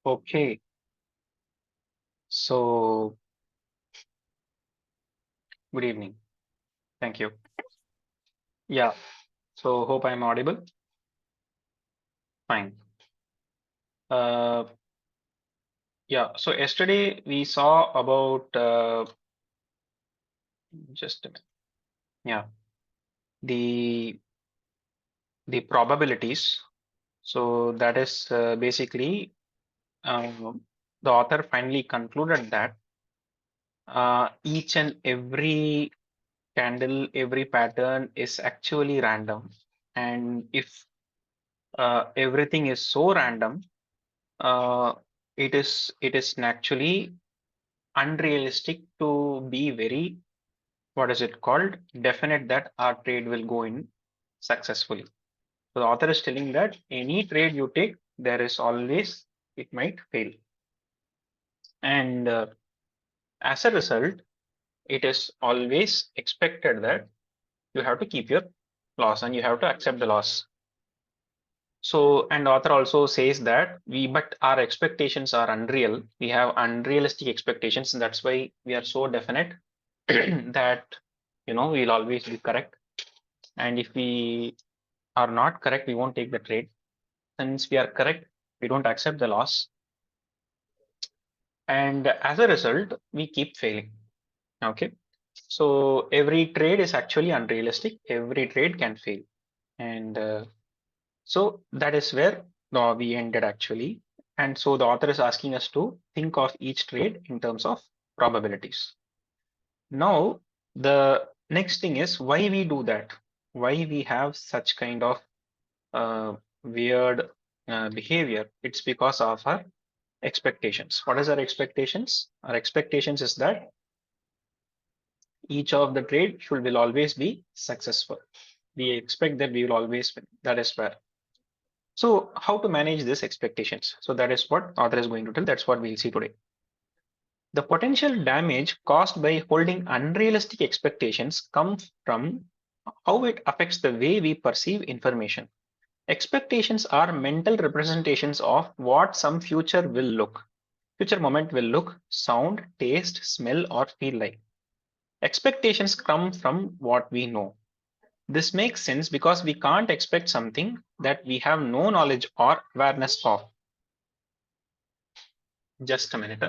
Okay, so good evening. Thank you. Yeah, so hope I'm audible. Fine. Uh, yeah, so yesterday we saw about just a minute. Yeah, the the probabilities. So that is basically the author finally concluded that each and every candle, every pattern is actually random, and if everything is so random, uh, it is naturally unrealistic to be very, what is it called, definite that our trade will go in successfully. So the author is telling that any trade you take, there is always, it might fail, and as a result, it is always expected that you have to keep your loss and you have to accept the loss. So, and author also says that but our expectations are unreal. We have unrealistic expectations, and that's why we are so definite that we'll always be correct. And if we are not correct, we won't take the trade. Since we are correct, we don't accept the loss, and as a result, we keep failing. Okay, so every trade is actually unrealistic. Every trade can fail, and so that is where we ended actually. And so the author is asking us to think of each trade in terms of probabilities. Now, the next thing is why we do that. Why we have such kind of weird behavior. It's because of our expectations. What is our expectations? Our expectations is that each of the trade should will always be successful. We expect that we will always win. That is where. So how to manage these expectations? So that is what author is going to tell. That's what we'll see today. The potential damage caused by holding unrealistic expectations comes from how it affects the way we perceive information. Expectations are mental representations of what some future moment will look, sound, taste, smell, or feel like. Expectations come from what we know. This makes sense because we can't expect something that we have no knowledge or awareness of. Just a minute.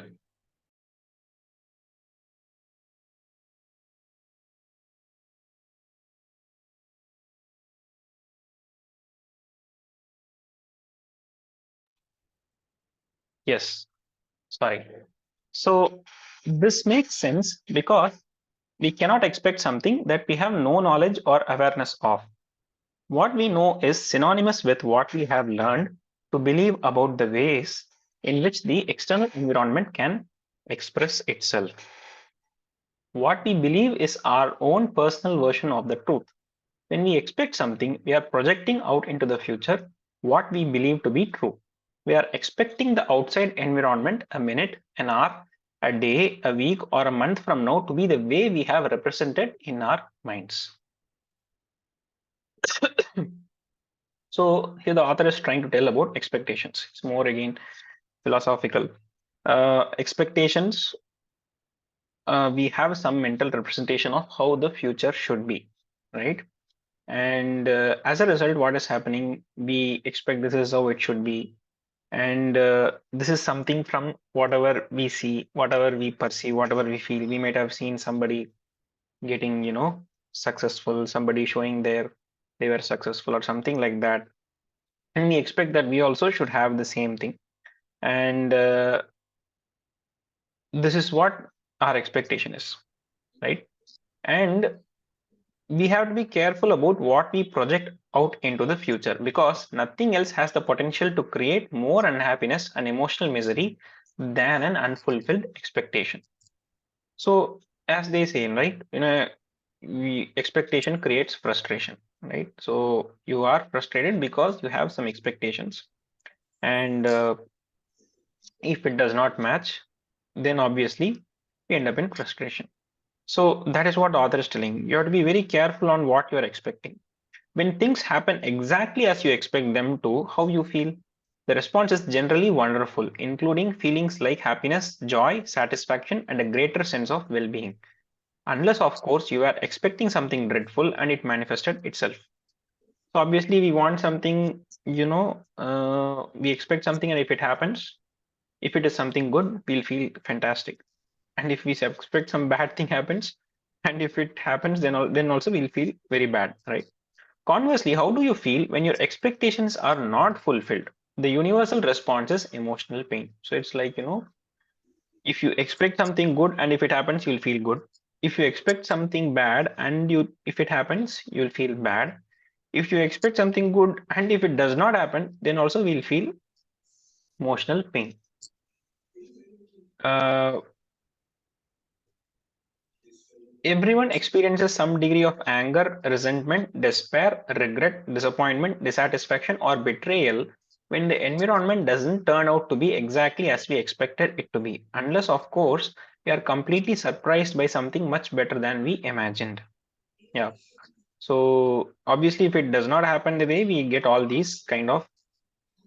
Yes, sorry. So this makes sense because we cannot expect something that we have no knowledge or awareness of. What we know is synonymous with what we have learned to believe about the ways in which the external environment can express itself. What we believe is our own personal version of the truth. When we expect something, we are projecting out into the future what we believe to be true. We are expecting the outside environment a minute, an hour, a day, a week, or a month from now to be the way we have represented in our minds. So here the author is trying to tell about expectations. It's more again philosophical. Expectations, we have some mental representation of how the future should be, right? And as a result, what is happening? We expect this is how it should be, and this is something from whatever we see, whatever we perceive, whatever we feel. We might have seen somebody getting, successful, somebody showing they were successful or something like that, and we expect that we also should have the same thing. And this is what our expectation is, right? And we have to be careful about what we project out into the future because nothing else has the potential to create more unhappiness and emotional misery than an unfulfilled expectation. So, as they say, right, expectation creates frustration, right? So, you are frustrated because you have some expectations, and if it does not match, then obviously we end up in frustration. So, that is what the author is telling. You have to be very careful on what you are expecting. When things happen exactly as you expect them to, how you feel? the response is generally wonderful, including feelings like happiness, joy, satisfaction, and a greater sense of well-being. Unless, of course, you are expecting something dreadful and it manifested itself. So obviously, we want something, we expect something, and if it happens, if it is something good, we'll feel fantastic. And if we expect some bad thing happens, and if it happens, then also we'll feel very bad, right? Conversely, how do you feel when your expectations are not fulfilled? The universal response is emotional pain. So it's like, if you expect something good and if it happens, you'll feel good. If you expect something bad and if it happens, you'll feel bad. If you expect something good and if it does not happen, then also we'll feel emotional pain. Uh, Everyone experiences some degree of anger, resentment, despair, regret, disappointment, dissatisfaction, or betrayal when the environment doesn't turn out to be exactly as we expected it to be, unless, of course, we are completely surprised by something much better than we imagined. Yeah. So, obviously, if it does not happen the way, we get all these kind of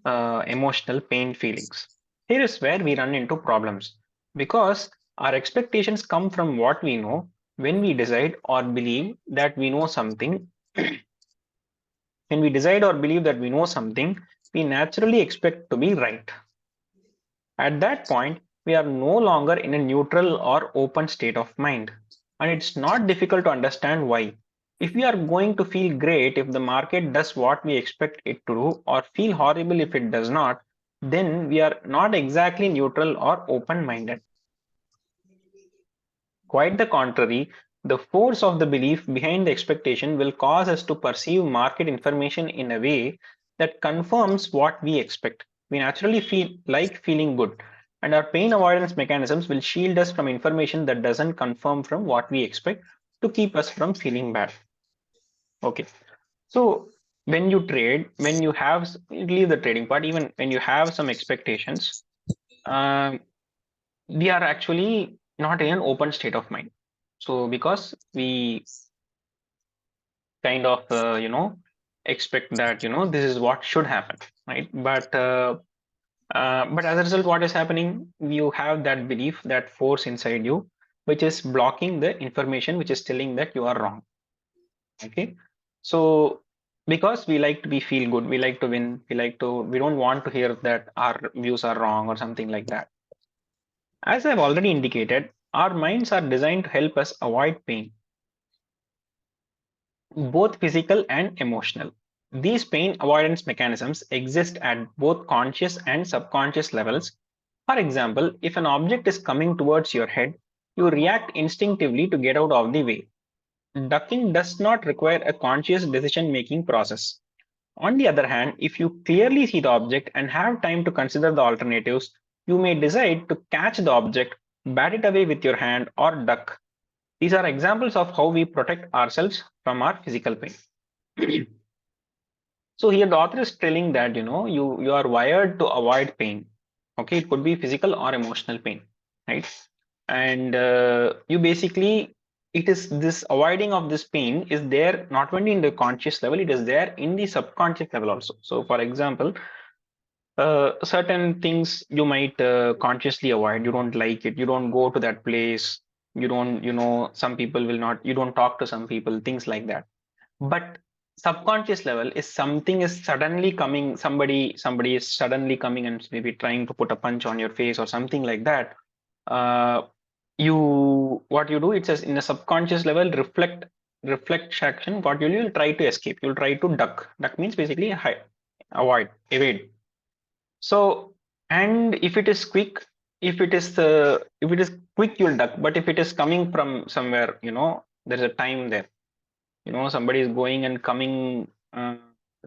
emotional pain feelings. Here is where we run into problems because our expectations come from what we know when we decide or believe that we know something. When we decide or believe that we know something, we naturally expect to be right. At that point, we are no longer in a neutral or open state of mind. And it's not difficult to understand why. If we are going to feel great if the market does what we expect it to do, or feel horrible if it does not, then we are not exactly neutral or open minded. Quite the contrary, the force of the belief behind the expectation will cause us to perceive market information in a way that confirms what we expect. We naturally feel like feeling good, and our pain avoidance mechanisms will shield us from information that doesn't confirm from what we expect to keep us from feeling bad. Okay, so when you trade, when you have, leave the trading part, even when you have some expectations, um, we are actually not in an open state of mind. So because we kind of expect that this is what should happen, right? But as a result, what is happening? You have that belief, that force inside you, which is blocking the information, which is telling that you are wrong. Okay, so because we like to be feel good, we like to win, we don't want to hear that our views are wrong or something like that. As I've already indicated, our minds are designed to help us avoid pain, both physical and emotional. These pain avoidance mechanisms exist at both conscious and subconscious levels. For example, if an object is coming towards your head, you react instinctively to get out of the way. Ducking does not require a conscious decision making process. On the other hand, if you clearly see the object and have time to consider the alternatives, you may decide to catch the object, bat it away with your hand, or duck. These are examples of how we protect ourselves from our physical pain. So here the author is telling that you are wired to avoid pain. Okay, it could be physical or emotional pain, right? And you basically, it is this avoiding of this pain is there not only in the conscious level, it is there in the subconscious level also. So for example, certain things you might consciously avoid. You don't like it, you don't go to that place, you don't, some people will not, you don't talk to some people, things like that. But subconscious level is something is suddenly coming, somebody is suddenly coming and maybe trying to put a punch on your face or something like that. uh, you what you do, it's in a subconscious level, reflect action. What you'll try to escape, you'll try to duck means basically hide, avoid, evade. So, and if it is quick, if it is quick, you'll duck. But if it is coming from somewhere, there's a time there. Somebody is going and coming,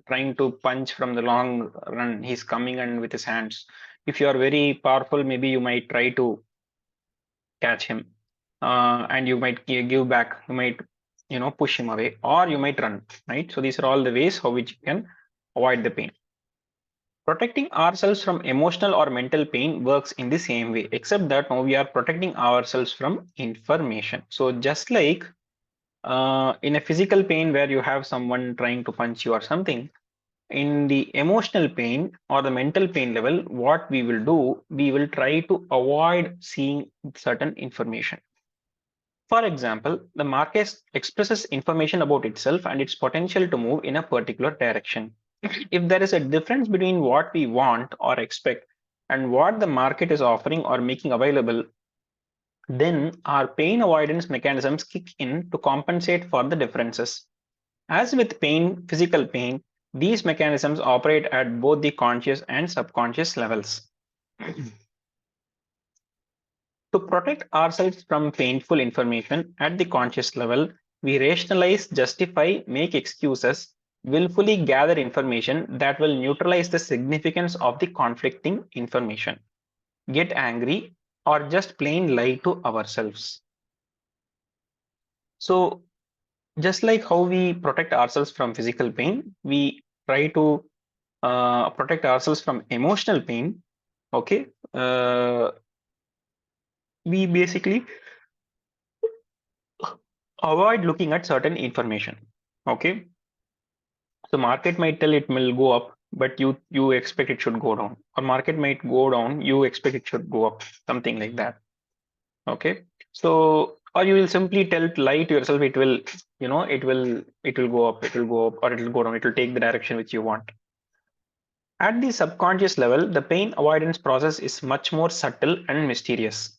trying to punch from the long run. He's coming and with his hands. If you are very powerful, maybe you might try to catch him, and you might give back. You might, push him away, or you might run. Right. So these are all the ways how which you can avoid the pain. Protecting ourselves from emotional or mental pain works in the same way, except that now we are protecting ourselves from information. So just like in a physical pain where you have someone trying to punch you or something, in the emotional pain or the mental pain level, what we will do, we will try to avoid seeing certain information. For example, the market expresses information about itself and its potential to move in a particular direction. If there is a difference between what we want or expect and what the market is offering or making available, then our pain avoidance mechanisms kick in to compensate for the differences. As with pain, physical pain, these mechanisms operate at both the conscious and subconscious levels. To protect ourselves from painful information at the conscious level, we rationalize, justify, make excuses, willfully gather information that will neutralize the significance of the conflicting information, get angry, or just plain lie to ourselves. So, just like how we protect ourselves from physical pain, we try to protect ourselves from emotional pain. Okay, we basically avoid looking at certain information. Okay, so market might tell it will go up, but you expect it should go down, or market might go down, you expect it should go up, something like that. Okay, so or you will simply lie to yourself, it will, it will go up, it will go up, or it will go down, it will take the direction which you want. At the subconscious level, the pain avoidance process is much more subtle and mysterious.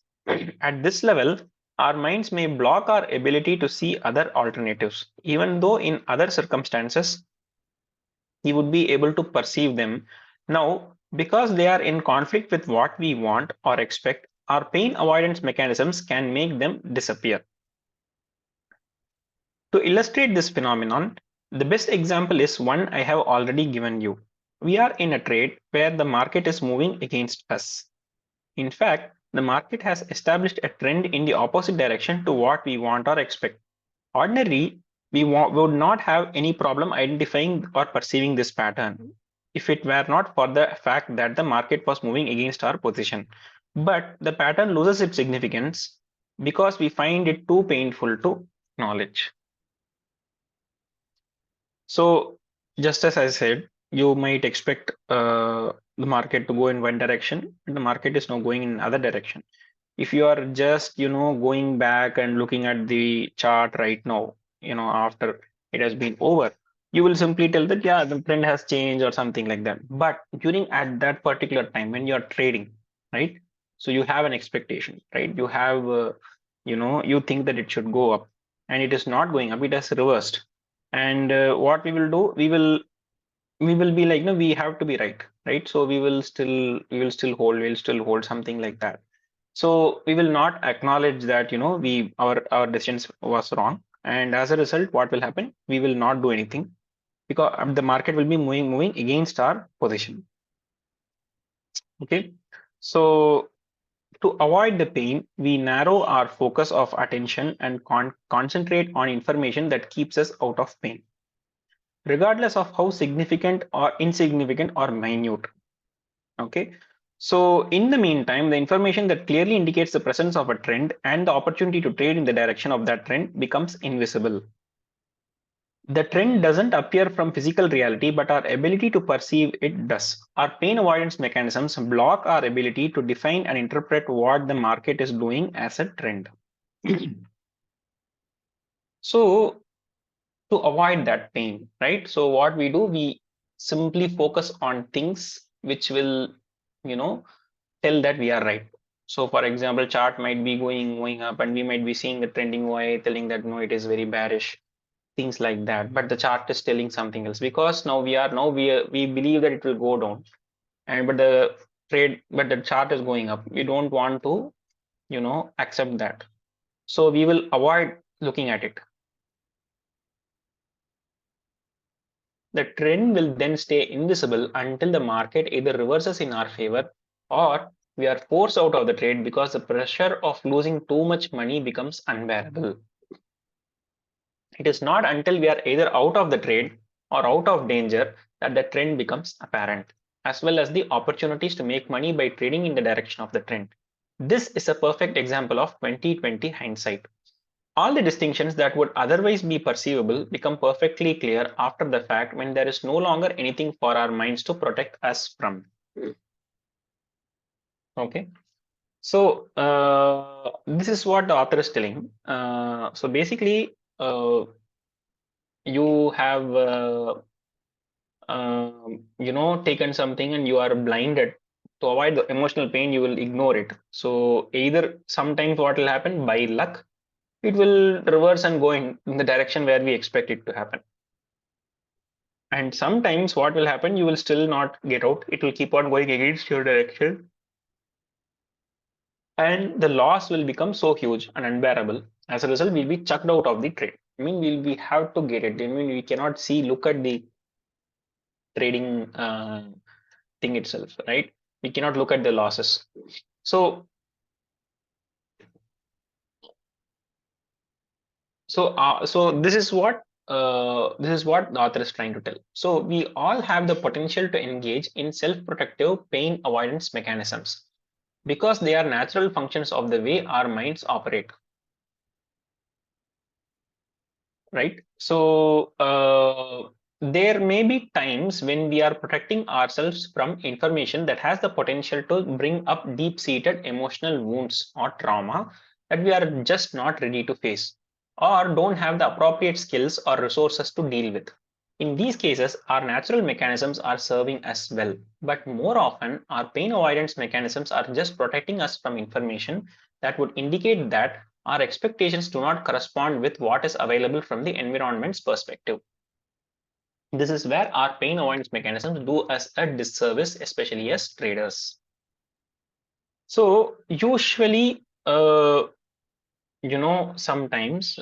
At this level, our minds may block our ability to see other alternatives, even though in other circumstances we would be able to perceive them. Now, because they are in conflict with what we want or expect, our pain avoidance mechanisms can make them disappear. To illustrate this phenomenon, the best example is one I have already given you. We are in a trade where the market is moving against us. In fact, the market has established a trend in the opposite direction to what we want or expect. Ordinarily, would not have any problem identifying or perceiving this pattern if it were not for the fact that the market was moving against our position. But the pattern loses its significance because we find it too painful to acknowledge. So, just as I said, you might expect the market to go in one direction, and the market is now going in another direction. If you are just, going back and looking at the chart right now, after it has been over, you will simply tell that, yeah, the trend has changed or something like that. But during at that particular time when you're trading, right? So you have an expectation, right? You have, you think that it should go up and it is not going up, it has reversed. And what we will do, we will be like, no, we have to be right, right? So we will still hold something like that. So we will not acknowledge that, our decisions was wrong. And as a result, what will happen? We will not do anything because the market will be moving against our position. Okay. So to avoid the pain, we narrow our focus of attention and concentrate on information that keeps us out of pain, regardless of how significant or insignificant or minute. Okay. So in the meantime, the information that clearly indicates the presence of a trend and the opportunity to trade in the direction of that trend becomes invisible. The trend doesn't appear from physical reality, but our ability to perceive it does. Our pain avoidance mechanisms block our ability to define and interpret what the market is doing as a trend. So to avoid that pain, right? So what we do, we simply focus on things which will, tell that we are right. So for example, chart might be going up and we might be seeing the trending OI telling that no, it is very bearish, things like that. But the chart is telling something else because we believe that it will go down. And but the chart is going up. We don't want to, accept that. So we will avoid looking at it. The trend will then stay invisible until the market either reverses in our favor or we are forced out of the trade because the pressure of losing too much money becomes unbearable. It is not until we are either out of the trade or out of danger that the trend becomes apparent, as well as the opportunities to make money by trading in the direction of the trend. This is a perfect example of 2020 hindsight. All the distinctions that would otherwise be perceivable become perfectly clear after the fact when there is no longer anything for our minds to protect us from. Okay. So this is what the author is telling. So basically, you have taken something and you are blinded. To avoid the emotional pain, you will ignore it. So either sometimes what will happen by luck, it will reverse and go in the direction where we expect it to happen. And sometimes what will happen, you will still not get out. It will keep on going against your direction. And the loss will become so huge and unbearable. As a result, we'll be chucked out of the trade. I mean, we have to get it. I mean, we cannot look at the trading thing itself, right? We cannot look at the losses. So, so this is what the author is trying to tell. So we all have the potential to engage in self-protective pain avoidance mechanisms because they are natural functions of the way our minds operate. Right? So there may be times when we are protecting ourselves from information that has the potential to bring up deep-seated emotional wounds or trauma that we are just not ready to face or don't have the appropriate skills or resources to deal with. In these cases, our natural mechanisms are serving us well, but more often, our pain avoidance mechanisms are just protecting us from information that would indicate that our expectations do not correspond with what is available from the environment's perspective. This is where our pain avoidance mechanisms do us a disservice, especially as traders. So usually, sometimes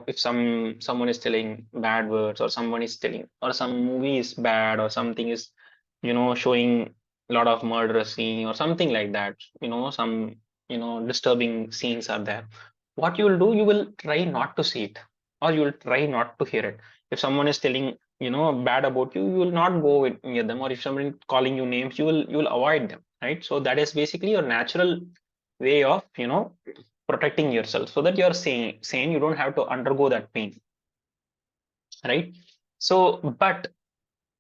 if someone is telling bad words or someone is telling or some movie is bad or something is showing a lot of murderous scene or something like that, some disturbing scenes are there, what you will do, you will try not to see it or you will try not to hear it. If someone is telling bad about you, you will not go near them, or if someone is calling you names, you will avoid them, right? So that is basically your natural way of protecting yourself so that you're sane, you don't have to undergo that pain, right? So but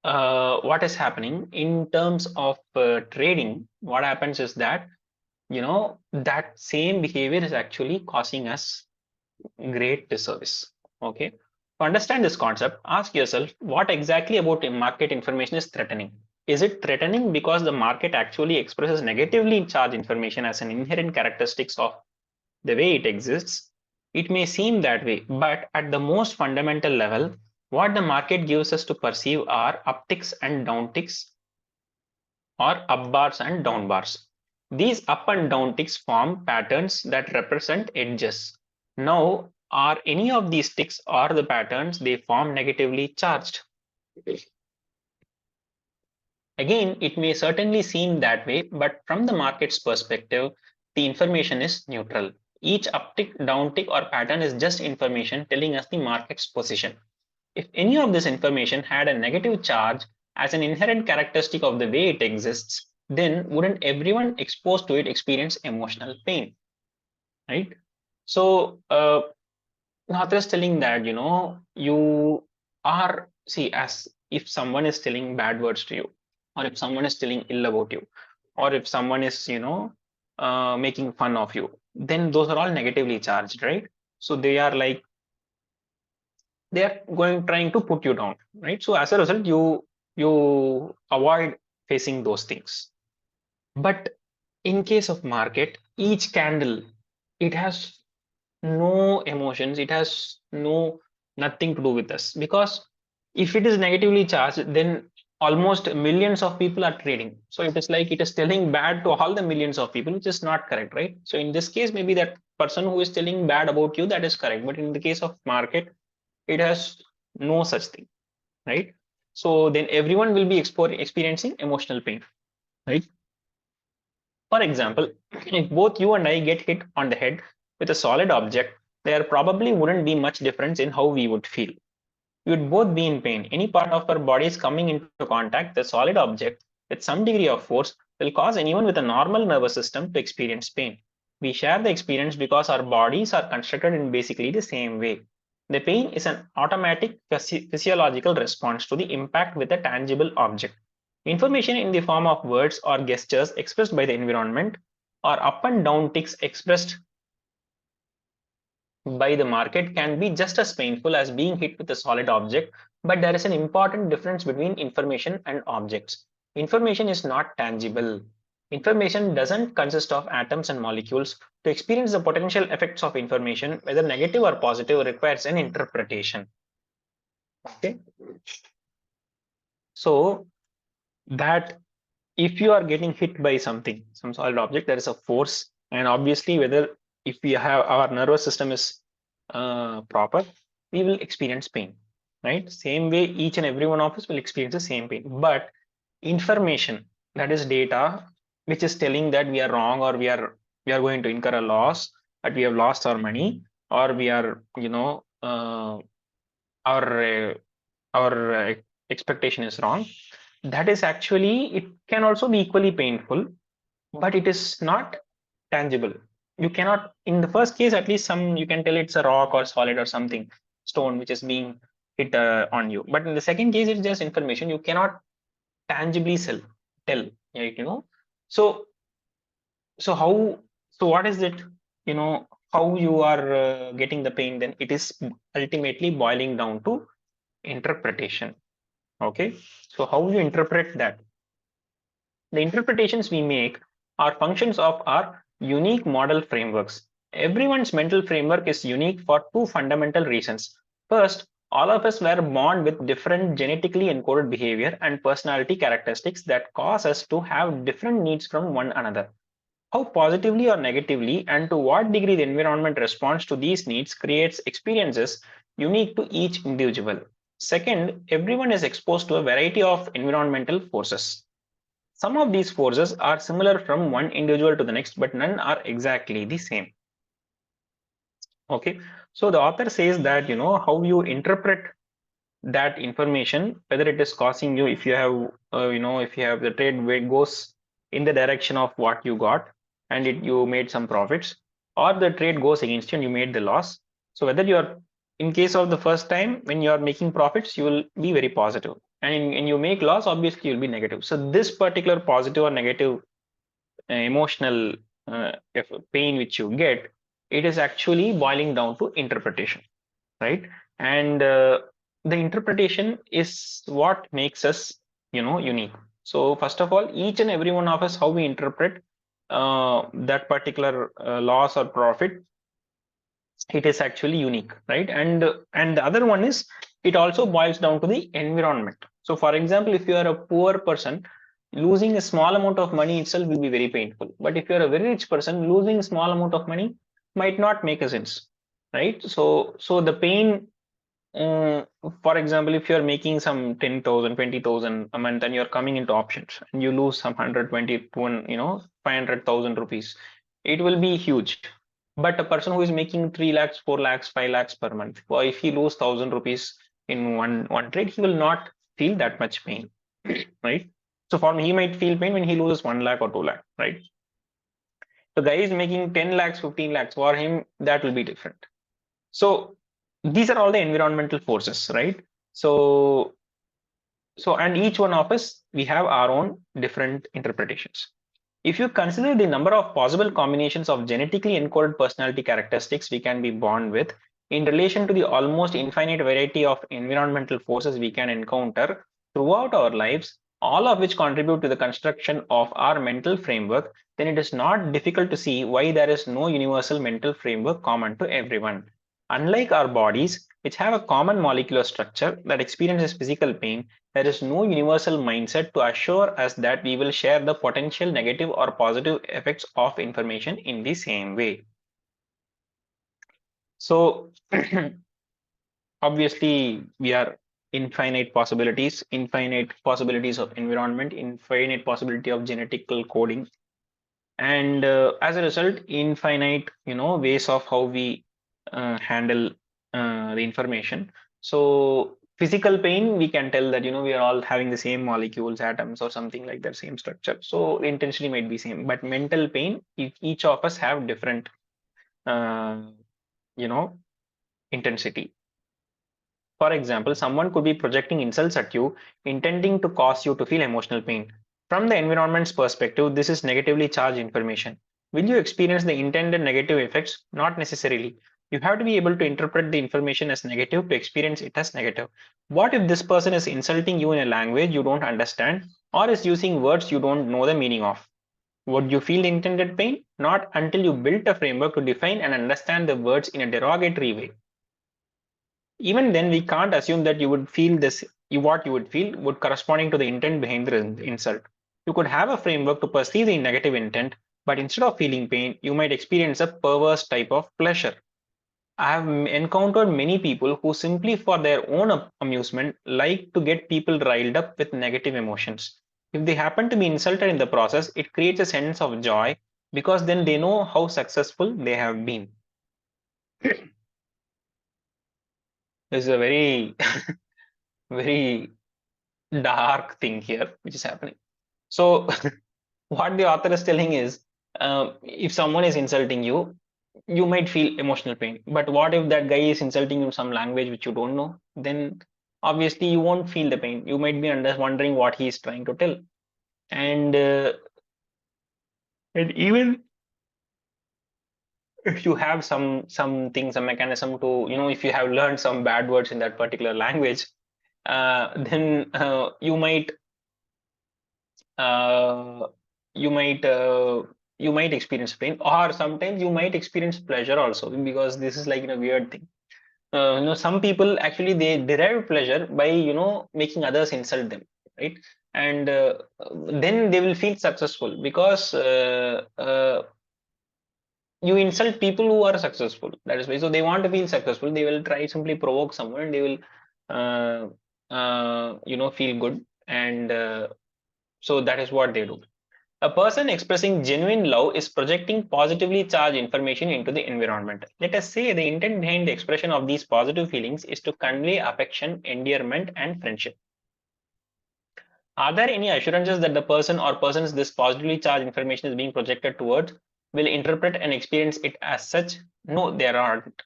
what is happening in terms of trading, what happens is that that same behavior is actually causing us great disservice. Okay, to understand this concept, ask yourself what exactly about market information is threatening. Is it threatening because the market actually expresses negatively charged information as an inherent characteristics of the way it exists? It may seem that way, but at the most fundamental level, what the market gives us to perceive are upticks and downticks, or up bars and down bars. These up and down ticks form patterns that represent edges. Now, are any of these ticks or the patterns they form negatively charged? Again, it may certainly seem that way, but from the market's perspective, the information is neutral. Each uptick, downtick, or pattern is just information telling us the market's position. If any of this information had a negative charge as an inherent characteristic of the way it exists, then wouldn't everyone exposed to it experience emotional pain, right? So, author is telling that you are, see, as if someone is telling bad words to you, or if someone is telling ill about you, or if someone is making fun of you, then those are all negatively charged, right? So they are like they are going trying to put you down, right? So as a result, you avoid facing those things. But in case of market, each candle, it has no emotions, it has nothing to do with us, because if it is negatively charged, then almost millions of people are trading. So it is like it is telling bad to all the millions of people, which is not correct, right? So in this case, maybe that person who is telling bad about you, that is correct, but in the case of market, it has no such thing, right? So then everyone will be experiencing emotional pain, right? For example, if both you and I get hit on the head with a solid object, there probably wouldn't be much difference in how we would feel. We would both be in pain. Any part of our bodies coming into contact with a solid object with some degree of force will cause anyone with a normal nervous system to experience pain. We share the experience because our bodies are constructed in basically the same way. The pain is an automatic physiological response to the impact with a tangible object. Information in the form of words or gestures expressed by the environment, or up and down ticks expressed by the market, can be just as painful as being hit with a solid object, but there is an important difference between information and objects. Information is not tangible. Information doesn't consist of atoms and molecules. To experience the potential effects of information, whether negative or positive, requires an interpretation. Okay. So that if you are getting hit by something, some solid object, there is a force, and obviously whether if we have our nervous system is proper, we will experience pain, right? Same way each and every one of us will experience the same pain. But information, that is data, which is telling that we are wrong, or we are going to incur a loss, that we have lost our money, or we are our our expectation is wrong, that is actually, it can also be equally painful, but it is not tangible. You cannot, in the first case at least, some you can tell it's a rock or solid or something, stone which is being hit on you. But in the second case, it's just information. You cannot tangibly tell, right? So so how, so what is it? How you are getting the pain? Then it is ultimately boiling down to interpretation. Okay, so how you interpret that? The interpretations we make are functions of our unique model frameworks. Everyone's mental framework is unique for two fundamental reasons. First, all of us were born with different genetically encoded behavior and personality characteristics that cause us to have different needs from one another. How positively or negatively, and to what degree the environment responds to these needs, creates experiences unique to each individual. Second, everyone is exposed to a variety of environmental forces. Some of these forces are similar from one individual to the next, but none are exactly the same. Okay, so the author says that how you interpret that information, whether it is causing you, if you have if you have the trade weight goes in the direction of what you got, and you made some profits, or the trade goes against you and you made the loss. So whether you are, in case of the first time when you are making profits, you will be very positive, and you make loss, obviously you'll be negative. So this particular positive or negative emotional pain which you get, it is actually boiling down to interpretation, right? And the interpretation is what makes us unique. So first of all, each and every one of us, how we interpret that particular loss or profit, it is actually unique, right? And the other one is, it also boils down to the environment. So for example, if you are a poor person, losing a small amount of money itself will be very painful. But if you're a very rich person, losing a small amount of money might not make a sense, right? So the pain, uh, for example, if you're making some 10,000, 20,000 a month, and you're coming into options and you lose some 120, 500,000 rupees, it will be huge. But a person who is making 3 lakhs, 4 lakhs, 5 lakhs per month, well, if he loses 1,000 rupees in one trade, he will not feel that much pain, right? So for me, he might feel pain when he loses 1 lakh or 2 lakh, right? The guy is making 10 lakhs, 15 lakhs, for him, that will be different. So these are all the environmental forces, right? So and each one of us, we have our own different interpretations. If you consider the number of possible combinations of genetically encoded personality characteristics we can be born with, in relation to the almost infinite variety of environmental forces we can encounter throughout our lives, all of which contribute to the construction of our mental framework, then it is not difficult to see why there is no universal mental framework common to everyone. Unlike our bodies, which have a common molecular structure that experiences physical pain, there is no universal mindset to assure us that we will share the potential negative or positive effects of information in the same way. So obviously we are infinite possibilities of environment, infinite possibility of genetical coding, and as a result, infinite ways of how we handle the information. So Physical pain, we can tell that, we are all having the same molecules, atoms, or something like that, same structure. So intensity might be same. But mental pain, each of us have different, uh, you know, intensity. For example, someone could be projecting insults at you, intending to cause you to feel emotional pain. From the environment's perspective, this is negatively charged information. Will you experience the intended negative effects? Not necessarily. You have to be able to interpret the information as negative to experience it as negative. What if this person is insulting you in a language you don't understand or is using words you don't know the meaning of? Would you feel the intended pain? Not until you built a framework to define and understand the words in a derogatory way. Even then, we can't assume that you would feel this, what you would feel would corresponding to the intent behind the insult. You could have a framework to perceive the negative intent, but instead of feeling pain, you might experience a perverse type of pleasure. I have encountered many people who simply for their own amusement like to get people riled up with negative emotions. If they happen to be insulted in the process, it creates a sense of joy because then they know how successful they have been. This is a very, very dark thing here which is happening. So what the author is telling is, if someone is insulting you, you might feel emotional pain. But what if that guy is insulting you in some language which you don't know? Then obviously you won't feel the pain. You might be wondering what he is trying to tell. And and even if you have some thing, some mechanism to, if you have learned some bad words in that particular language, then uh, you might uh, you might experience pain, or sometimes you might experience pleasure also, because this is like a weird thing. Some people actually they derive pleasure by making others insult them, right? And then they will feel successful because you insult people who are successful. That is why. So they want to feel successful. They will try simply provoke someone. They will uh, feel good, and so that is what they do. A person expressing genuine love is projecting positively charged information into the environment. Let us say the intent behind the expression of these positive feelings is to convey affection, endearment, and friendship. Are there any assurances that the person or persons this positively charged information is being projected towards will interpret and experience it as such? No, there aren't.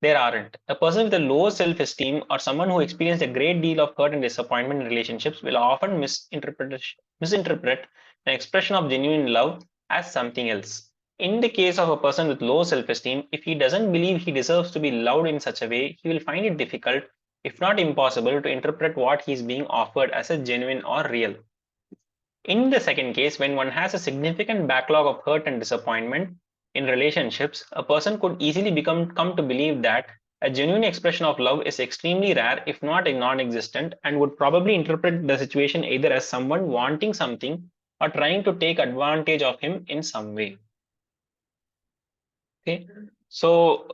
There aren't. A person with a low self-esteem or someone who experienced a great deal of hurt and disappointment in relationships will often misinterpret the expression of genuine love as something else. In the case of a person with low self-esteem, if he doesn't believe he deserves to be loved in such a way, he will find it difficult, if not impossible, to interpret what he is being offered as a genuine or real. In the second case, when one has a significant backlog of hurt and disappointment in relationships, a person could easily come to believe that a genuine expression of love is extremely rare, if not non-existent, and would probably interpret the situation either as someone wanting something or trying to take advantage of him in some way. Okay, so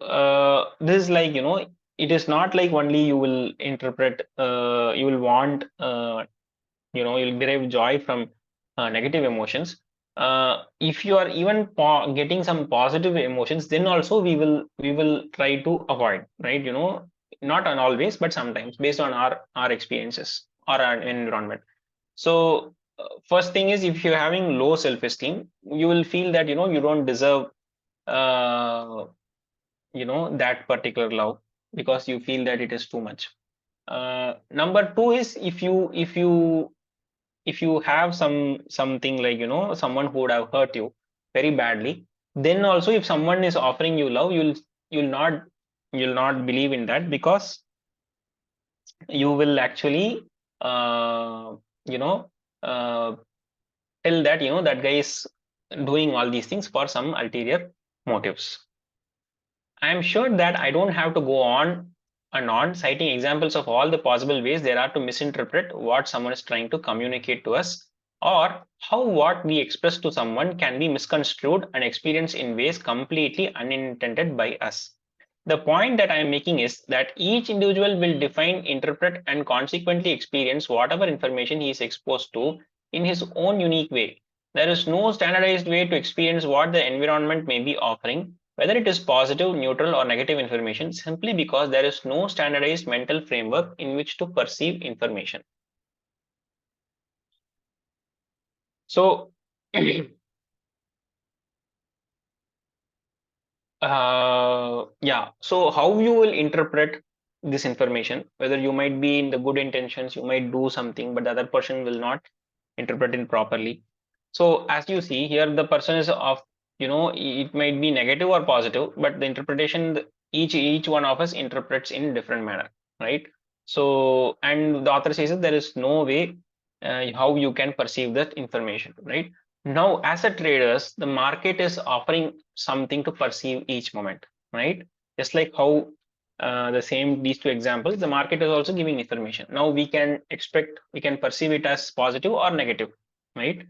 this is like, it is not like only you will interpret, you will want, you'll derive joy from negative emotions. If you are even getting some positive emotions, then also we will try to avoid, right? Not on always, but sometimes based on our experiences or our environment. So first thing is, if you're having low self-esteem, you will feel that you don't deserve uh, that particular love, because you feel that it is too much. Number two is, if you have something like someone who would have hurt you very badly, then also if someone is offering you love, you'll not believe in that, because you will actually uh, you know uh, tell that that guy is doing all these things for some ulterior motives. I am sure that I don't have to go on and on citing examples of all the possible ways there are to misinterpret what someone is trying to communicate to us, or how what we express to someone can be misconstrued and experienced in ways completely unintended by us. The point that I am making is that each individual will define, interpret, and consequently experience whatever information he is exposed to in his own unique way. There is no standardized way to experience what the environment may be offering. whether it is positive, neutral, or negative information, simply because there is no standardized mental framework in which to perceive information. So, yeah, so how you will interpret this information, whether you might be in the good intentions, you might do something, but the other person will not interpret it properly. So as you see here, the person is of, it might be negative or positive, but the interpretation, each one of us interprets in different manner, right? So, and the author says that there is no way how you can perceive that information, right? Now, as a traders, the market is offering something to perceive each moment, right? Just like how the same these two examples, the market is also giving information. Now we can expect, we can perceive it as positive or negative, right?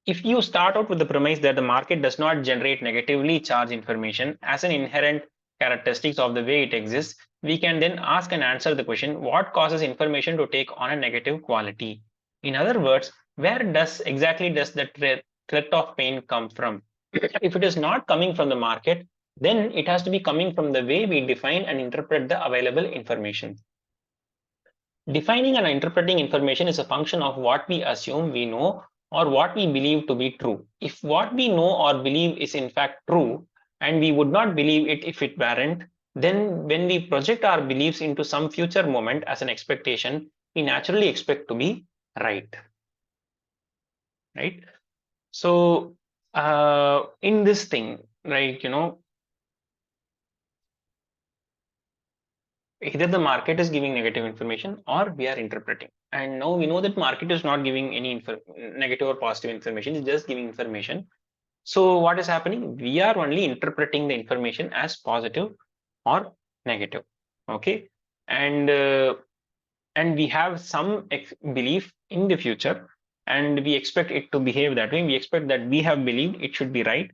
If you start out with the premise that the market does not generate negatively charged information as an inherent characteristics of the way it exists, we can then ask and answer the question, what causes information to take on a negative quality? In other words, where does exactly does the threat of pain come from? If it is not coming from the market, then it has to be coming from the way we define and interpret the available information. Defining and interpreting information is a function of what we assume we know or what we believe to be true. If what we know or believe is in fact true, and we would not believe it if it weren't, then when we project our beliefs into some future moment as an expectation, we naturally expect to be right. Right? So, in this thing, right, either the market is giving negative information or we are interpreting. And now we know that market is not giving any negative or positive information, it's just giving information. So what is happening? We are only interpreting the information as positive or negative. Okay. And we have some belief in the future, and we expect it to behave that way. We expect that we have believed it should be right,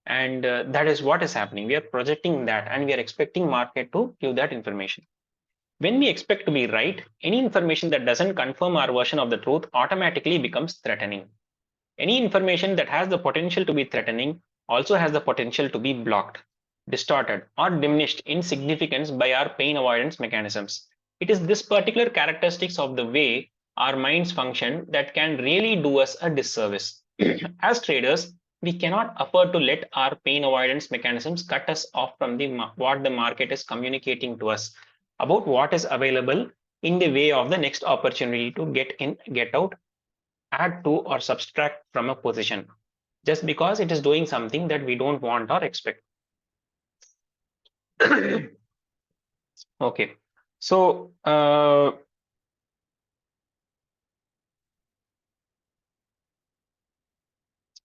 and that is what is happening. We are projecting that, and we are expecting market to give that information. When we expect to be right, any information that doesn't confirm our version of the truth automatically becomes threatening. Any information that has the potential to be threatening also has the potential to be blocked, distorted, or diminished in significance by our pain avoidance mechanisms. It is this particular characteristics of the way our minds function that can really do us a disservice. As traders, we cannot afford to let our pain avoidance mechanisms cut us off from what the market is communicating to us about what is available in the way of the next opportunity to get in, get out, add to, or subtract from a position, just because it is doing something that we don't want or expect. Okay, so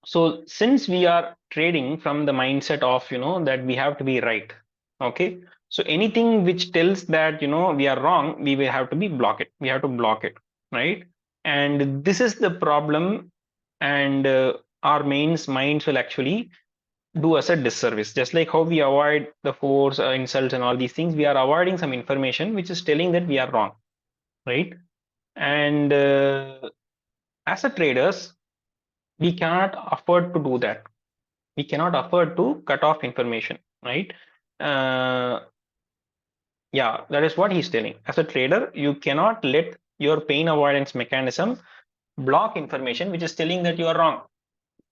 so since we are trading from the mindset of that we have to be right, okay, so anything which tells that we are wrong, we will have to be block it, we have to block it, right? And this is the problem, and our minds will actually do us a disservice. Just like how we avoid the force, insults, and all these things, we are avoiding some information which is telling that we are wrong, right? And as a traders, we cannot afford to do that. We cannot afford to cut off information, right? Uh, yeah, that is what he's telling. As a trader, you cannot let your pain avoidance mechanism block information which is telling that you are wrong.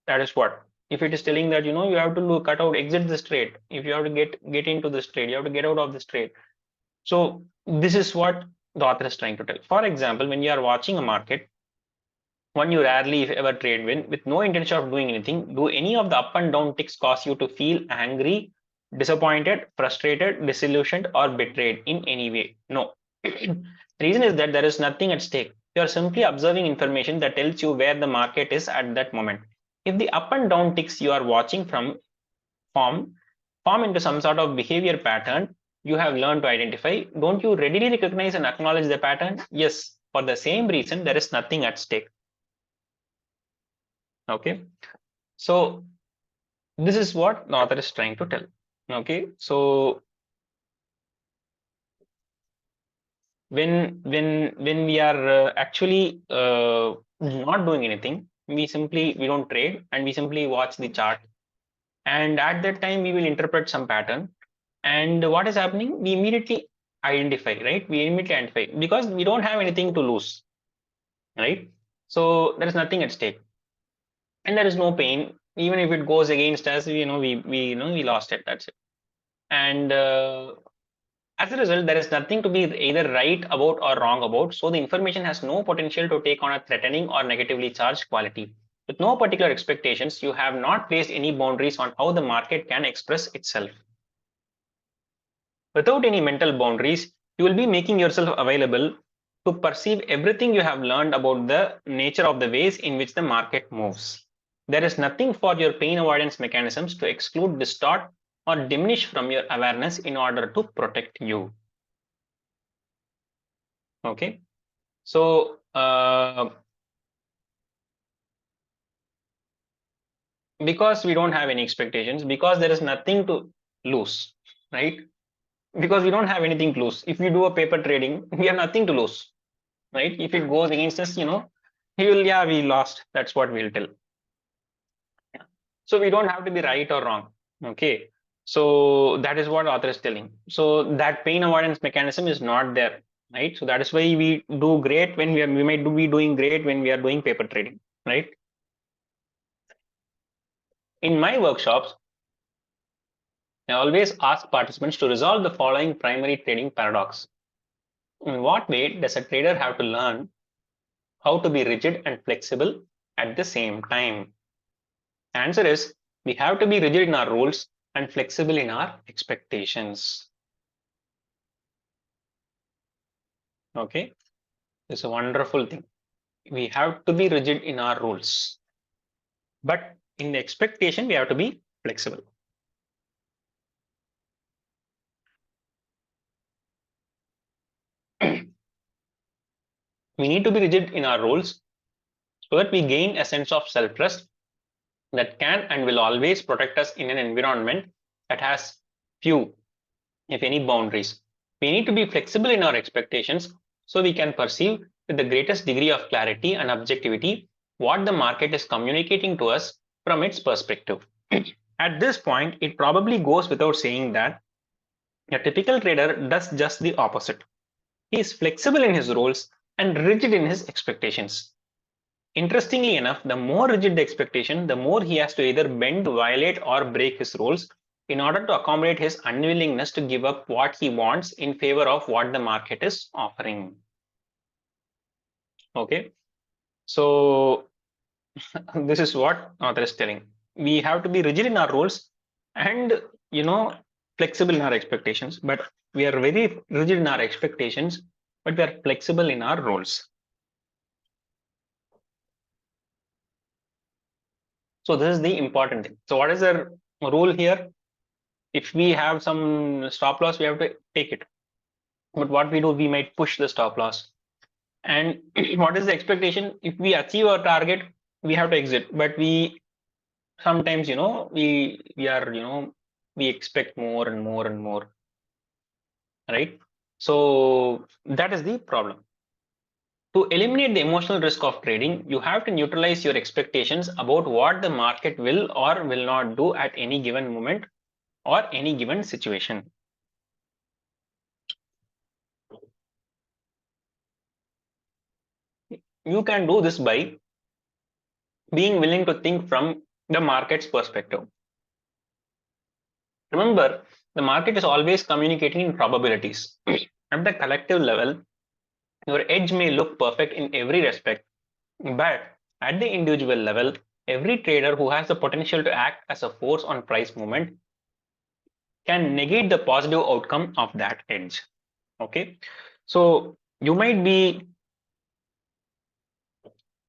That is what. If it is telling that you have to cut out, exit this trade. If you have to get into this trade, you have to get out of this trade. So this is what the author is trying to tell. For example, when you are watching a market, one you rarely if ever trade with no intention of doing anything, do any of the up and down ticks cause you to feel angry, disappointed, frustrated, disillusioned, or betrayed in any way? No. The reason is that there is nothing at stake. You are simply observing information that tells you where the market is at that moment. If the up and down ticks you are watching from form into some sort of behavior pattern you have learned to identify, don't you readily recognize and acknowledge the pattern? Yes. For the same reason, there is nothing at stake. Okay. So this is what the author is trying to tell. Okay. So when we are actually not doing anything, we don't trade and we simply watch the chart, And at that time, we will interpret some pattern. And what is happening? We immediately identify, right? We immediately identify because we don't have anything to lose, right? So there is nothing at stake, and there is no pain. Even if it goes against us, we lost it. That's it. And as a result, there is nothing to be either right about or wrong about. So the information has no potential to take on a threatening or negatively charged quality. With no particular expectations, you have not placed any boundaries on how the market can express itself. Without any mental boundaries, you will be making yourself available to perceive everything you have learned about the nature of the ways in which the market moves. There is nothing for your pain avoidance mechanisms to exclude, distort, or diminish from your awareness in order to protect you. Okay, so because we don't have any expectations, because there is nothing to lose, right? Because we don't have anything to lose. If we do a paper trading, we have nothing to lose, right? If it goes against us, he will, yeah, we lost. That's what we'll tell. Yeah. So we don't have to be right or wrong. Okay. So that is what author is telling. So that pain avoidance mechanism is not there, right? So that is why we do great when we might be doing great when we are doing paper trading, right? In my workshops, I always ask participants to resolve the following primary trading paradox. In what way does a trader have to learn how to be rigid and flexible at the same time? The answer is we have to be rigid in our rules and flexible in our expectations. Okay, it's a wonderful thing. We have to be rigid in our rules, but in the expectation, we have to be flexible. We need to be rigid in our rules so that we gain a sense of self-trust that can and will always protect us in an environment that has few, if any, boundaries. We need to be flexible in our expectations so we can perceive with the greatest degree of clarity and objectivity what the market is communicating to us from its perspective. At this point, it probably goes without saying that a typical trader does just the opposite. He is flexible in his roles and rigid in his expectations. Interestingly enough, the more rigid the expectation, the more he has to either bend, violate, or break his rules in order to accommodate his unwillingness to give up what he wants in favor of what the market is offering. Okay, so this is what author is telling. We have to be rigid in our rules and flexible in our expectations, but we are very rigid in our expectations, but we are flexible in our roles. So this is the important thing. So what is the rule here? If we have some stop loss, we have to take it. But what we do, we might push the stop loss. And what is the expectation? If we achieve our target, we have to exit. But we sometimes, we expect more and more and more, right? So that is the problem. To eliminate the emotional risk of trading, you have to neutralize your expectations about what the market will or will not do at any given moment or any given situation. You can do this by being willing to think from the market's perspective. Remember, the market is always communicating in probabilities. At the collective level, your edge may look perfect in every respect, but at the individual level, every trader who has the potential to act as a force on price movement can negate the positive outcome of that edge. Okay, so you might be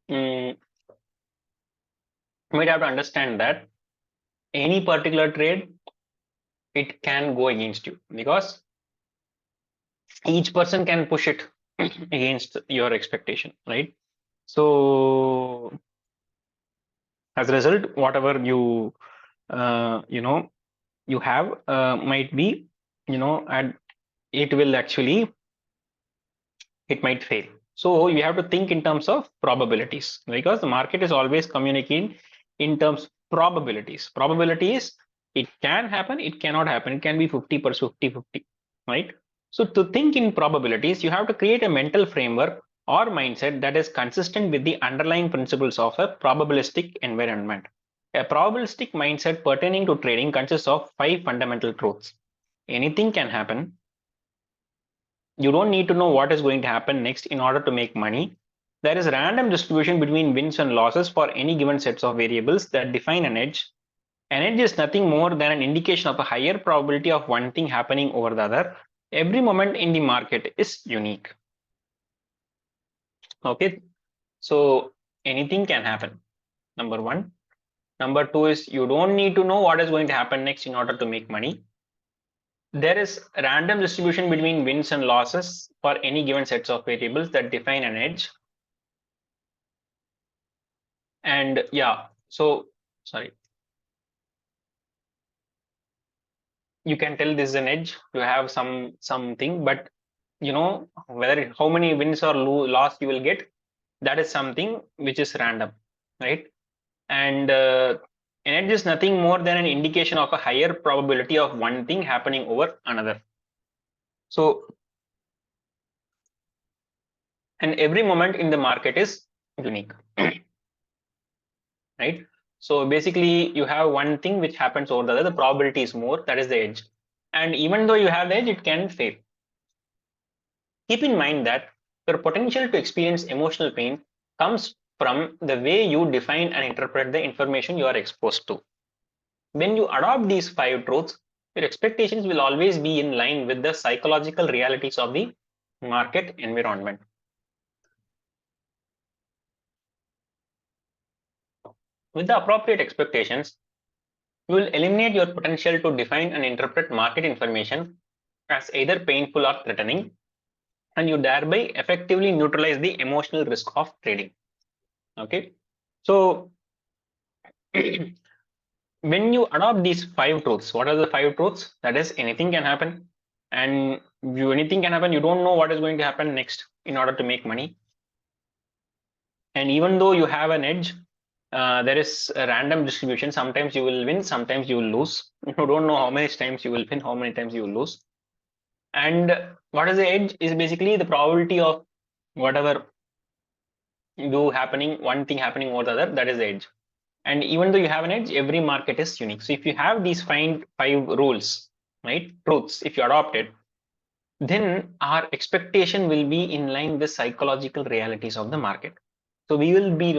you might have to understand that any particular trade, it can go against you because each person can push it against your expectation, right? So as a result, whatever you you have might be and it will actually it might fail. So you have to think in terms of probabilities because the market is always communicating in terms of probabilities. Probabilities It can happen, it cannot happen. It can be 50%, 50-50, right? So to think in probabilities, you have to create a mental framework or mindset that is consistent with the underlying principles of a probabilistic environment. A probabilistic mindset pertaining to trading consists of 5 fundamental truths. Anything can happen. You don't need to know what is going to happen next in order to make money. There is random distribution between wins and losses for any given sets of variables that define an edge. An edge is nothing more than an indication of a higher probability of one thing happening over the other. Every moment in the market is unique. Okay, so anything can happen. Number one. Number two is you don't need to know what is going to happen next in order to make money. There is random distribution between wins and losses for any given sets of variables that define an edge. And yeah, so sorry. You can tell this is an edge. You have something, but you know whether how many wins or loss you will get, that is something which is random, right? And an edge is nothing more than an indication of a higher probability of one thing happening over another. So and every moment in the market is unique. Right? So basically you have one thing which happens over the other, the probability is more, that is the edge. And even though you have the edge, it can fail. Keep in mind that your potential to experience emotional pain comes from the way you define and interpret the information you are exposed to. When you adopt these 5 truths, your expectations will always be in line with the psychological realities of the market environment. With the appropriate expectations, you will eliminate your potential to define and interpret market information as either painful or threatening, and you thereby effectively neutralize the emotional risk of trading. Okay, so when you adopt these 5 truths, what are the 5 truths? That is, anything can happen, and anything can happen. You don't know what is going to happen next in order to make money. And even though you have an edge, there is a random distribution. Sometimes you will win, sometimes you will lose. You don't know how many times you will win, how many times you will lose. And what is the edge is basically the probability of whatever one thing happening over the other, that is the edge. And even though you have an edge, every market is unique. So if you have these 5 rules, right, truths, if you adopt it, then our expectation will be in line with psychological realities of the market. So we will be,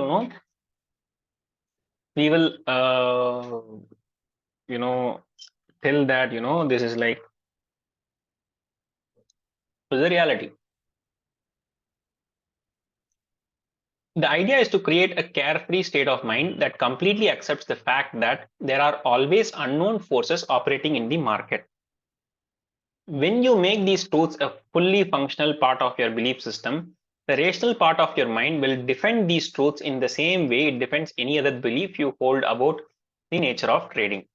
we will, tell that, this is like the reality. The idea is to create a carefree state of mind that completely accepts the fact that there are always unknown forces operating in the market. When you make these truths a fully functional part of your belief system, the rational part of your mind will defend these truths in the same way it defends any other belief you hold about the nature of trading.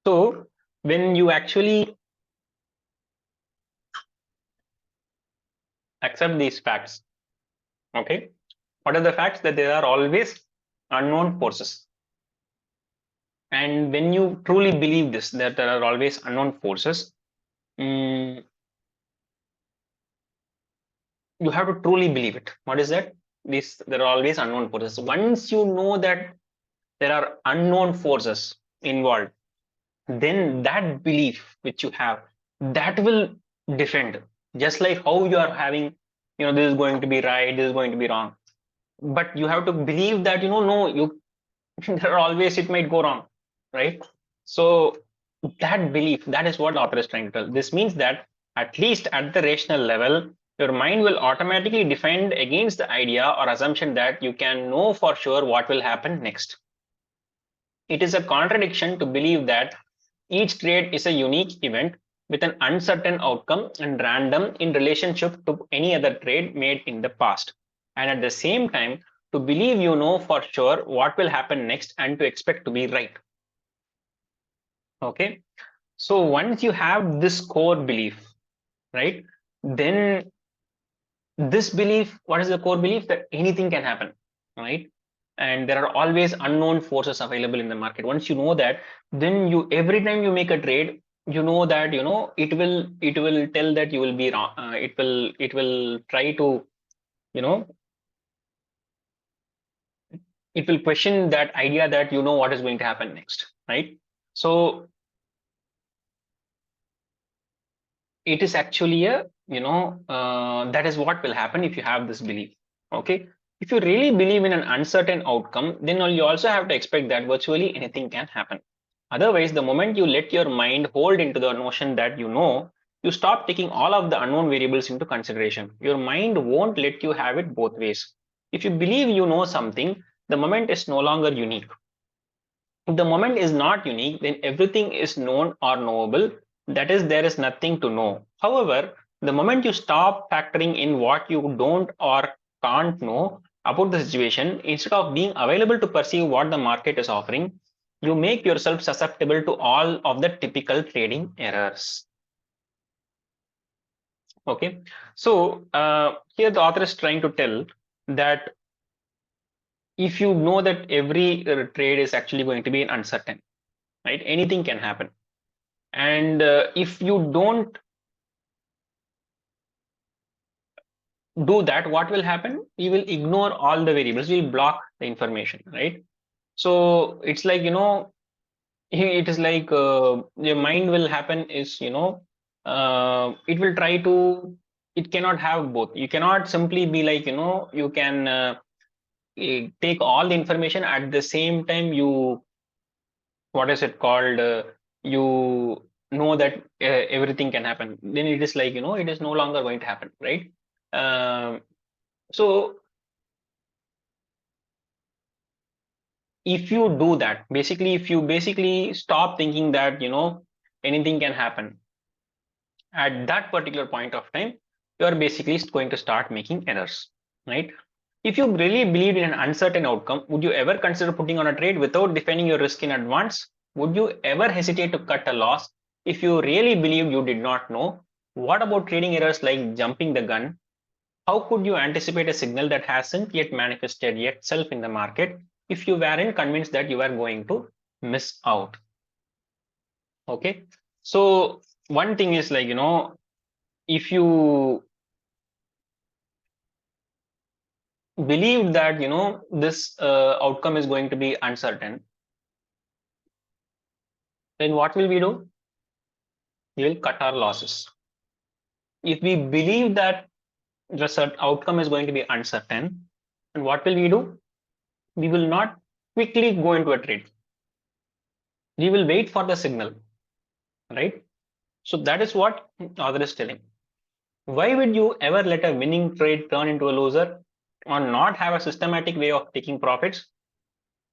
So when you actually accept these facts, okay, what are the facts? That there are always unknown forces. And when you truly believe this, that there are always unknown forces, you have to truly believe it. What is that? There are always unknown forces. Once you know that there are unknown forces involved, then that belief which you have, that will defend. Just like how you are having, this is going to be right, this is going to be wrong. But you have to believe that, no, there are always, it might go wrong, right? So that belief, that is what author is trying to tell. This means that at least at the rational level, your mind will automatically defend against the idea or assumption that you can know for sure what will happen next. It is a contradiction to believe that each trade is a unique event with an uncertain outcome and random in relationship to any other trade made in the past. And at the same time, to believe you know for sure what will happen next and to expect to be right. Okay. So once you have this core belief, right, then this belief, what is the core belief? That anything can happen, right? and there are always unknown forces available in the market. Once you know that, then you, every time you make a trade, you know that, it will tell that you will be wrong. It will try to, you know it will question that idea that you know what is going to happen next, right? So it is actually a, that is what will happen if you have this belief. Okay, if you really believe in an uncertain outcome, then you also have to expect that virtually anything can happen. Otherwise, the moment you let your mind hold into the notion that you stop taking all of the unknown variables into consideration. Your mind won't let you have it both ways. If you believe you know something, the moment is no longer unique. If the moment is not unique, then everything is known or knowable. That is, there is nothing to know. However, the moment you stop factoring in what you don't or can't know about the situation, instead of being available to perceive what the market is offering, you make yourself susceptible to all of the typical trading errors. Okay, so here the author is trying to tell that if you know that every trade is actually going to be uncertain, right? Anything can happen. And if you don't do that, what will happen? You will ignore all the variables, you will block the information, right? So it's like, it is like your mind will happen is, it will try to, it cannot have both. You cannot simply be like, you can take all the information at the same time. You, what is it called? You know that everything can happen. Then it is like, it is no longer going to happen, right? Um, so if you do that, basically, if you basically stop thinking that, anything can happen at that particular point of time, you are basically going to start making errors, right? If you really believed in an uncertain outcome, would you ever consider putting on a trade without defining your risk in advance? Would you ever hesitate to cut a loss if you really believed you did not know? What about trading errors like jumping the gun? How could you anticipate a signal that hasn't yet manifested itself in the market if you weren't convinced that you are going to miss out? Okay. So one thing is like, if you believe that, this outcome is going to be uncertain, then what will we do? We will cut our losses. If we believe that the outcome is going to be uncertain, and what will we do? We will not quickly go into a trade. We will wait for the signal, right? So that is what author is telling. Why would you ever let a winning trade turn into a loser or not have a systematic way of taking profits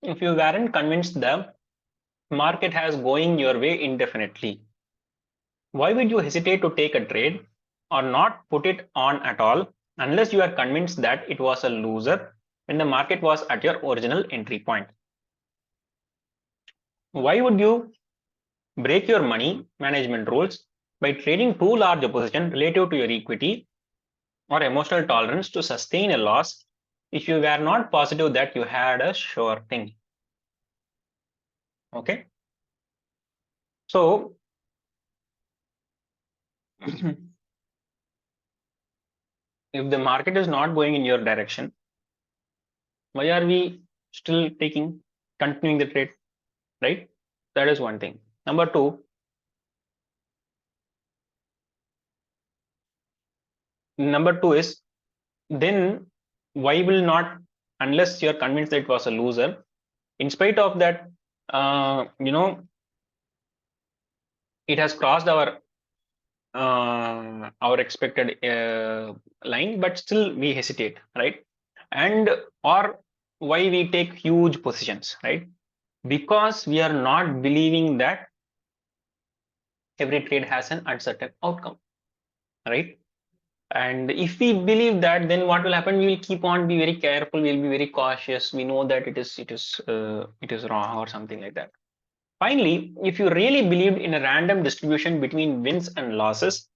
if you weren't convinced the market has going your way indefinitely? Why would you hesitate to take a trade or not put it on at all unless you are convinced that it was a loser when the market was at your original entry point? Why would you break your money management rules by trading too large a position relative to your equity or emotional tolerance to sustain a loss if you were not positive that you had a sure thing? Okay. So if the market is not going in your direction, why are we still continuing the trade, right? That is one thing. Number two is, then why will not, unless you're convinced that it was a loser, in spite of that, it has crossed our expected line, but still we hesitate, right? And or why we take huge positions, right? Because we are not believing that every trade has an uncertain outcome, right? And if we believe that, then what will happen? We will keep on be very careful. We'll be very cautious. We know that it is wrong or something like that. Finally, if you really believed in a random distribution between wins and losses,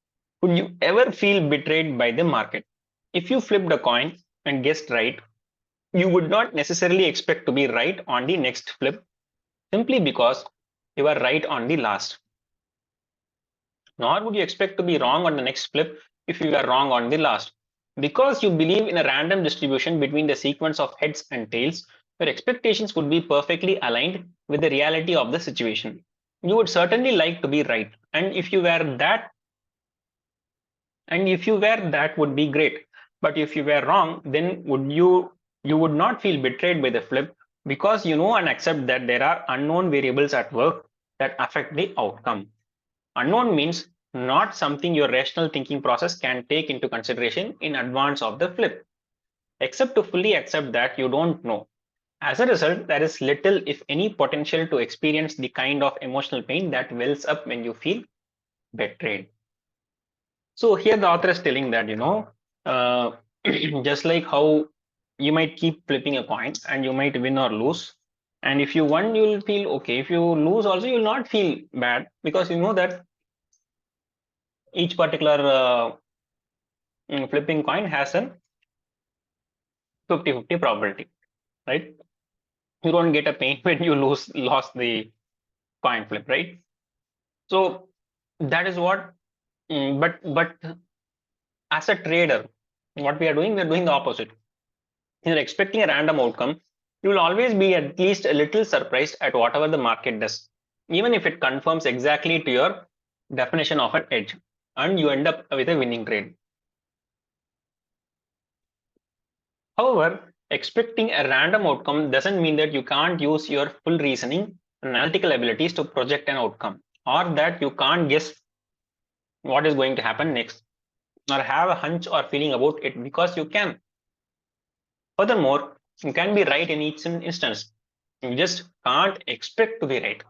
would you ever feel betrayed by the market? If you flipped a coin and guessed right, you would not necessarily expect to be right on the next flip simply because you are right on the last. Nor would you expect to be wrong on the next flip if you are wrong on the last. Because you believe in a random distribution between the sequence of heads and tails, your expectations would be perfectly aligned with the reality of the situation. You would certainly like to be right, and if you were that, would be great. But if you were wrong, then you would not feel betrayed by the flip because you know and accept that there are unknown variables at work that affect the outcome. Unknown means not something your rational thinking process can take into consideration in advance of the flip, except to fully accept that you don't know. As a result, there is little, if any, potential to experience the kind of emotional pain that wells up when you feel betrayed. So here the author is telling that, uh, just like how you might keep flipping a coin and you might win or lose. And if you won, you'll feel okay. If you lose, also, you'll not feel bad because you know that each particular flipping coin has a 50-50 probability, right? You don't get a pain when you lost the coin flip, right? So that is what. But as a trader, what we are doing, we're doing the opposite. You're expecting a random outcome. You will always be at least a little surprised at whatever the market does, even if it confirms exactly to your definition of an edge, and you end up with a winning trade. However, expecting a random outcome doesn't mean that you can't use your full reasoning and analytical abilities to project an outcome, or that you can't guess what is going to happen next, or have a hunch or feeling about it, because you can. Furthermore, you can be right in each instance. You just can't expect to be right.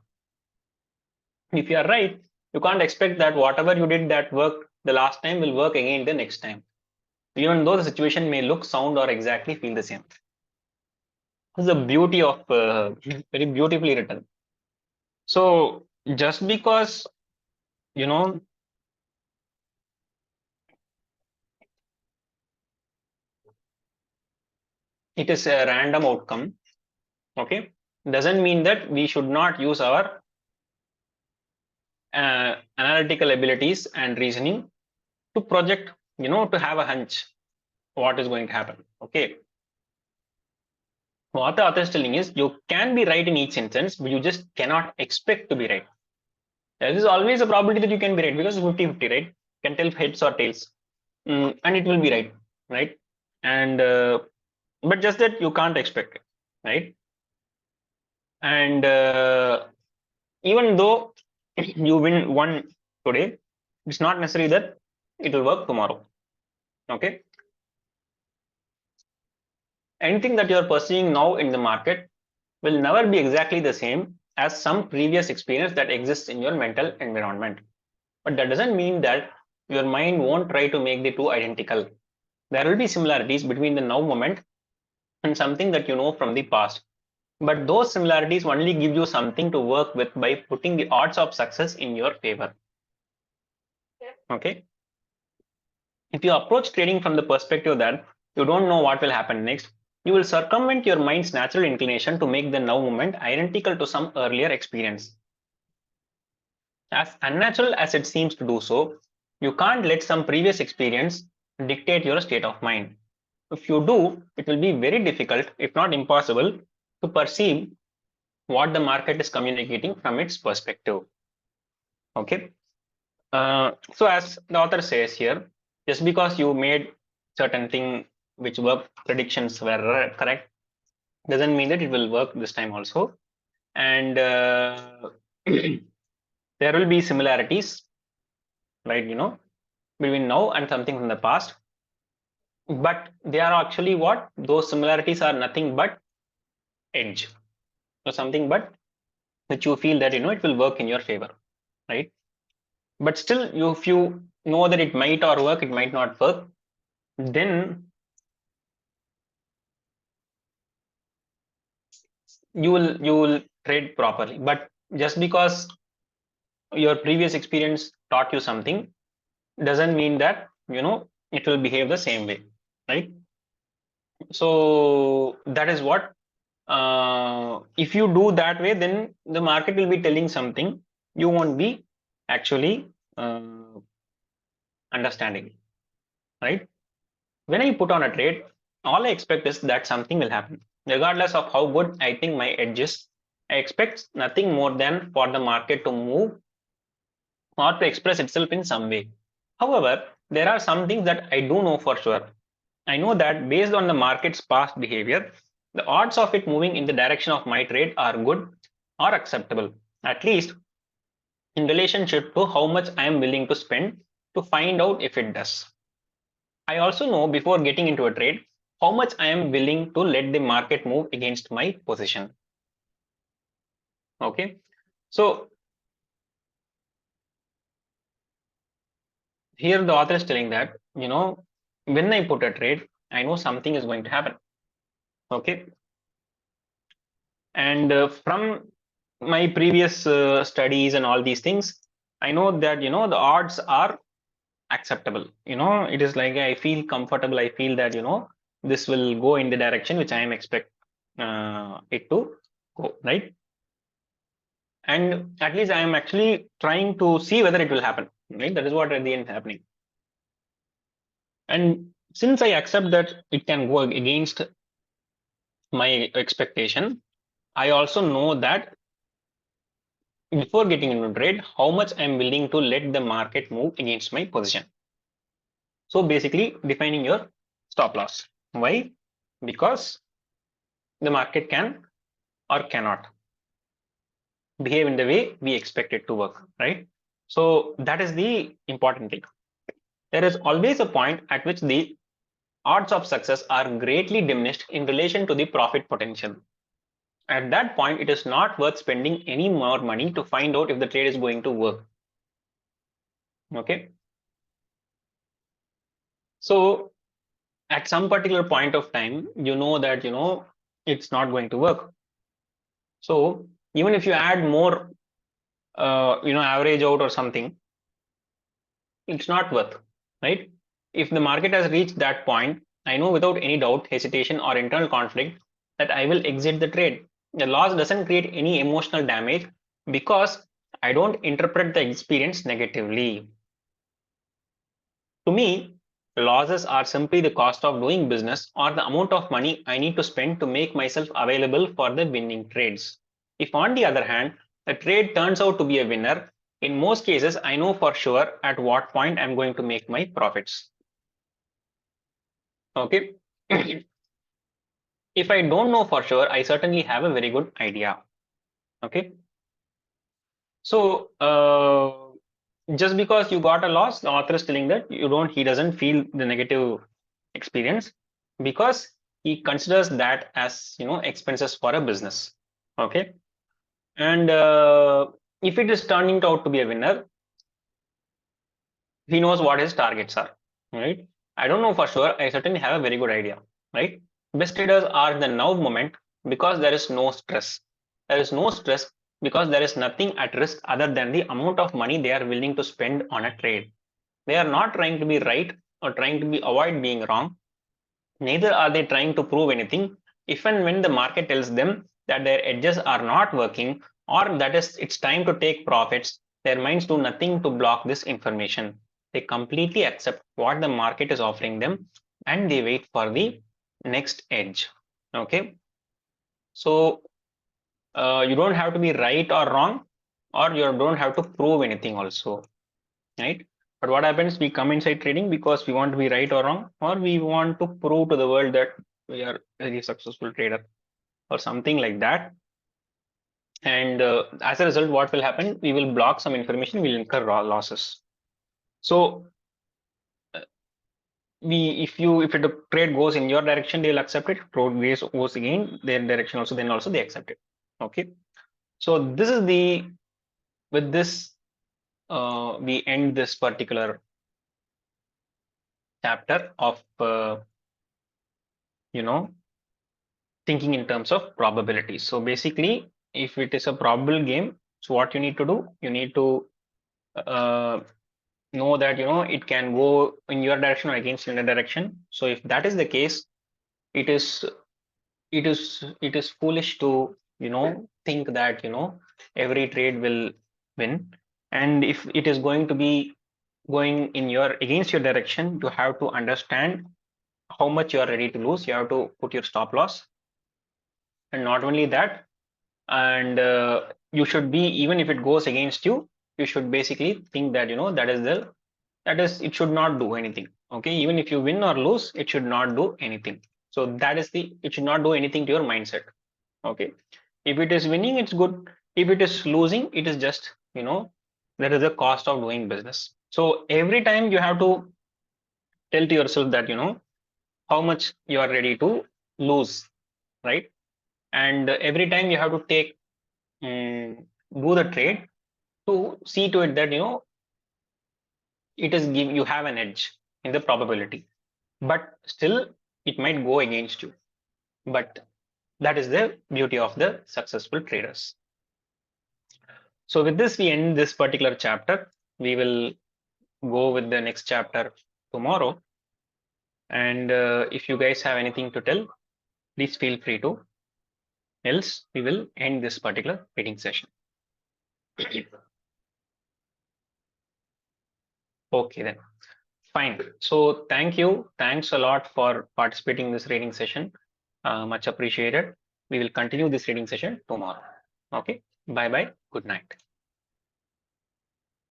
If you are right, you can't expect that whatever you did that worked the last time will work again the next time, even though the situation may look, sound, or exactly feel the same. This is the beauty of very beautifully written. So just because you know it is a random outcome, okay, doesn't mean that we should not use our analytical abilities and reasoning to project, to have a hunch what is going to happen. Okay, what the author is telling is you can be right in each instance, but you just cannot expect to be right. There is always a probability that you can be right because it's 50-50, right? You can tell heads or tails, and it will be right, right? And but just that you can't expect it, right? And even though you win one today, it's not necessary that it will work tomorrow. Okay, anything that you're pursuing now in the market will never be exactly the same as some previous experience that exists in your mental environment. But that doesn't mean that your mind won't try to make the two identical. There will be similarities between the now moment and something that you know from the past. But those similarities only give you something to work with by putting the odds of success in your favor. Okay. If you approach trading from the perspective that you don't know what will happen next, you will circumvent your mind's natural inclination to make the now moment identical to some earlier experience. As unnatural as it seems to do so, you can't let some previous experience dictate your state of mind. If you do, it will be very difficult, if not impossible, to perceive what the market is communicating from its perspective. Okay. So as the author says here, just because you made certain thing which were predictions were correct doesn't mean that it will work this time also. And there will be similarities, right? Between now and something from the past. But they are actually what? Those similarities are nothing but edge or something but which you feel that it will work in your favor, right? But still, if you know that it might or work, it might not work, then you will trade properly. But just because your previous experience taught you something doesn't mean that it will behave the same way, right? So that is what, if you do that way, then the market will be telling something you won't be actually understanding, right? When I put on a trade, all I expect is that something will happen. Regardless of how good I think my edge is, I expect nothing more than for the market to move or to express itself in some way. However, there are some things that I do know for sure. I know that based on the market's past behavior, the odds of it moving in the direction of my trade are good or acceptable, at least in relationship to how much I am willing to spend to find out if it does. I also know before getting into a trade how much I am willing to let the market move against my position. Okay. So here the author is telling that, when I put a trade, I know something is going to happen. Okay. And from my previous studies and all these things, I know that, the odds are acceptable. It is like I feel comfortable. I feel that, this will go in the direction which I am expect it to go, right? And at least I am actually trying to see whether it will happen, right? That is what at the end is happening. And since I accept that it can go against my expectation, I also know that before getting into trade, how much I'm willing to let the market move against my position. So basically defining your stop loss. Why? Because the market can or cannot behave in the way we expect it to work, right? So that is the important thing. There is always a point at which the odds of success are greatly diminished in relation to the profit potential. At that point, it is not worth spending any more money to find out if the trade is going to work. Okay. So at some particular point of time, you know that, it's not going to work. So even if you add more, average out or something, it's not worth, right? If the market has reached that point, I know without any doubt, hesitation, or internal conflict that I will exit the trade. The loss doesn't create any emotional damage because I don't interpret the experience negatively. To me, losses are simply the cost of doing business or the amount of money I need to spend to make myself available for the winning trades. If, on the other hand, the trade turns out to be a winner, in most cases, I know for sure at what point I'm going to make my profits. Okay. If I don't know for sure, I certainly have a very good idea. Okay. So, just because you got a loss, the author is telling that he doesn't feel the negative experience because he considers that as, expenses for a business. Okay. And if it is turning out to be a winner, he knows what his targets are, right? I don't know for sure. I certainly have a very good idea, right? Best traders are the now moment because there is no stress. There is no stress because there is nothing at risk other than the amount of money they are willing to spend on a trade. They are not trying to be right or trying to be avoid being wrong. Neither are they trying to prove anything. If and when the market tells them that their edges are not working or that is it's time to take profits, their minds do nothing to block this information. They completely accept what the market is offering them and they wait for the next edge. Okay. So you don't have to be right or wrong, or you don't have to prove anything also, right? But what happens? We come inside trading because we want to be right or wrong, or we want to prove to the world that we are a very successful trader or something like that. And as a result, what will happen? We will block some information, we'll incur raw losses. So if the trade goes in your direction, they'll accept it. Trade goes again their direction also, then also they accept it. Okay. So this is with this we end this particular chapter of you know thinking in terms of probability. So basically, if it is a probable game, so what you need to do, you need to uh, know that it can go in your direction or against in a direction. So if that is the case, it is it is foolish to think that every trade will win. And if it is going to be going in your against your direction, you have to understand how much you are ready to lose. You have to put your stop loss. And not only that, and you should be, even if it goes against you, you should basically think that that is it should not do anything. Okay, even if you win or lose, it should not do anything. So that is the it should not do anything to your mindset. Okay, if it is winning, it's good. If it is losing, it is just that is the cost of doing business. So every time you have to tell to yourself that how much you are ready to lose, right? And every time you have to take do the trade to see to it that it is give you have an edge in the probability, but still it might go against you. But that is the beauty of the successful traders. So with this, we end this particular chapter. We will go with the next chapter tomorrow. And if you guys have anything to tell, please feel free to. Else, we will end this particular reading session. Okay, then. Fine. So thank you. Thanks a lot for participating in this reading session. Much appreciated. We will continue this reading session tomorrow. Okay. Bye bye. Good night.